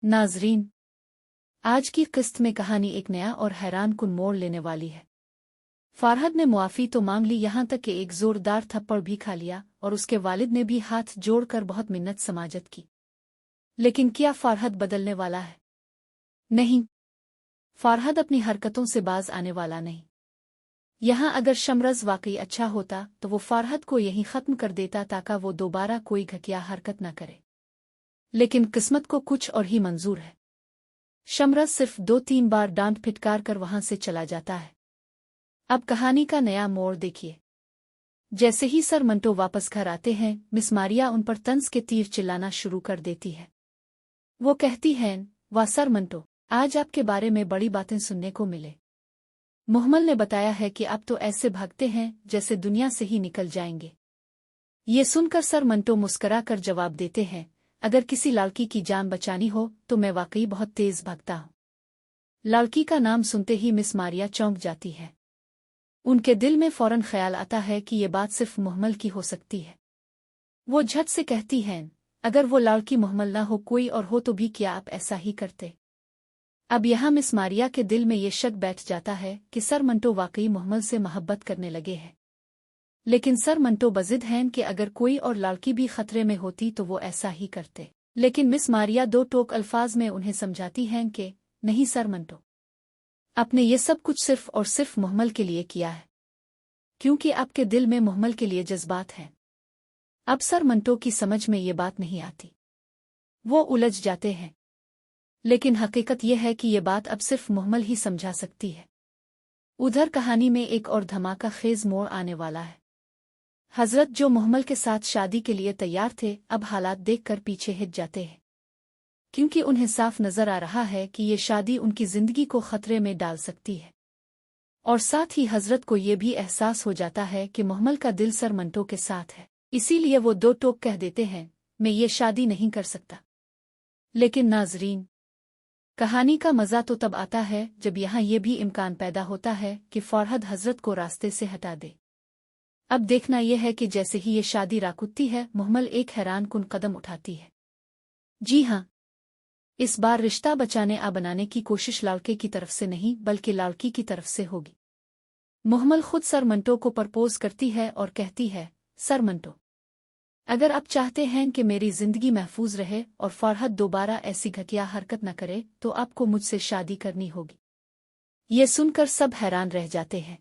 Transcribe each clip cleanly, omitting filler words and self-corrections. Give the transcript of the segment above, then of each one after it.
नाजरीन, आज की किस्त में कहानी एक नया और हैरान कुन मोड़ लेने वाली है। फारहद ने मुआफ़ी तो मांग ली, यहाँ तक कि एक ज़ोरदार थप्पड़ भी खा लिया और उसके वालिद ने भी हाथ जोड़कर बहुत मिन्नत समाजत की। लेकिन क्या फारहद बदलने वाला है? नहीं, फारहद अपनी हरकतों से बाज आने वाला नहीं। यहाँ अगर शमरज वाकई अच्छा होता तो वो फारहद को यहीं ख़त्म कर देता ताकि वो दोबारा कोई घटिया हरकत न करे। लेकिन किस्मत को कुछ और ही मंजूर है। शमरज सिर्फ 2-3 बार डांट फिटकार कर वहां से चला जाता है। अब कहानी का नया मोड़ देखिए। जैसे ही सर मंटो वापस घर आते हैं, मिस मारिया उन पर तंज के तीर चिल्लाना शुरू कर देती है। वो कहती हैं, वाह सर मंटो, आज आपके बारे में बड़ी बातें सुनने को मिले। मुहम्मल ने बताया है कि आप तो ऐसे भागते हैं जैसे दुनिया से ही निकल जाएंगे। ये सुनकर सर मंटो मुस्करा कर जवाब देते हैं, अगर किसी लड़की की जान बचानी हो तो मैं वाकई बहुत तेज भागता हूँ। लड़की का नाम सुनते ही मिस मारिया चौंक जाती है। उनके दिल में फौरन ख्याल आता है कि ये बात सिर्फ मुहम्मल की हो सकती है। वो झट से कहती हैं, अगर वो लड़की मुहम्मल ना हो कोई और हो तो भी क्या आप ऐसा ही करते? अब यहाँ मिस मारिया के दिल में ये शक बैठ जाता है कि सर मंटो वाकई मुहम्मल से मोहब्बत करने लगे हैं। लेकिन सर मंटो बजिद हैं कि अगर कोई और लड़की भी खतरे में होती तो वो ऐसा ही करते। लेकिन मिस मारिया दो टोक अल्फाज में उन्हें समझाती हैं कि नहीं सर मंटो, आपने ये सब कुछ सिर्फ और सिर्फ मुहम्मल के लिए किया है, क्योंकि आपके दिल में मुहम्मल के लिए जज्बात हैं। अब सर मंटो की समझ में ये बात नहीं आती। वो उलझ जाते हैं। लेकिन हकीकत यह है कि ये बात अब सिर्फ मुहम्मल ही समझा सकती है। उधर कहानी में एक और धमाका खेज मोड़ आने वाला है। हजरत जो मुहम्मल के साथ शादी के लिए तैयार थे, अब हालात देखकर पीछे हट जाते हैं, क्योंकि उन्हें साफ नजर आ रहा है कि ये शादी उनकी जिंदगी को खतरे में डाल सकती है। और साथ ही हजरत को ये भी एहसास हो जाता है कि मुहम्मल का दिल सर मंटो के साथ है, इसीलिए वो दो टोक कह देते हैं, मैं ये शादी नहीं कर सकता। लेकिन नाजरीन, कहानी का मजा तो तब आता है जब यहाँ ये भी इम्कान पैदा होता है कि फारहद हजरत को रास्ते से हटा दे। अब देखना यह है कि जैसे ही ये शादी राकुती है, मुहम्मल एक हैरान कुन कदम उठाती है। जी हाँ, इस बार रिश्ता बचाने बनाने की कोशिश लड़के की तरफ से नहीं बल्कि लड़की की तरफ से होगी। मुहम्मल खुद सर मंटो को प्रपोज करती है और कहती है, सर मंटो, अगर आप चाहते हैं कि मेरी जिंदगी महफूज रहे और फारहद दोबारा ऐसी घटिया हरकत न करे तो आपको मुझसे शादी करनी होगी। ये सुनकर सब हैरान रह जाते हैं।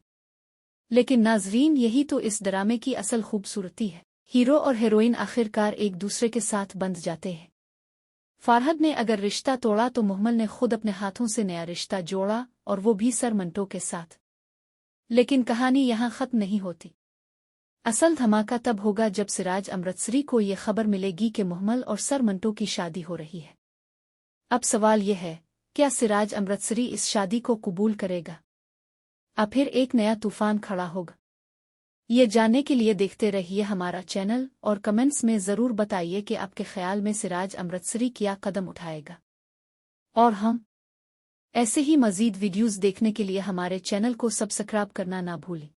लेकिन नाजरीन, यही तो इस ड्रामे की असल खूबसूरती है। हीरो और हीरोइन आखिरकार एक दूसरे के साथ बंध जाते हैं। फारहद ने अगर रिश्ता तोड़ा तो मुहम्मल ने खुद अपने हाथों से नया रिश्ता जोड़ा, और वो भी सर मंटो के साथ। लेकिन कहानी यहाँ खत्म नहीं होती। असल धमाका तब होगा जब सिराज अमृतसरी को ये खबर मिलेगी कि मुहम्मल और सर मंटो की शादी हो रही है। अब सवाल यह है, क्या सिराज अमृतसरी इस शादी को कबूल करेगा? अब फिर एक नया तूफान खड़ा होगा? ये जानने के लिए देखते रहिए हमारा चैनल और कमेंट्स में ज़रूर बताइए कि आपके ख्याल में सिराज अमृतसरी क्या कदम उठाएगा। और हम ऐसे ही मज़ीद वीडियोज़ देखने के लिए हमारे चैनल को सब्सक्राइब करना ना भूलें।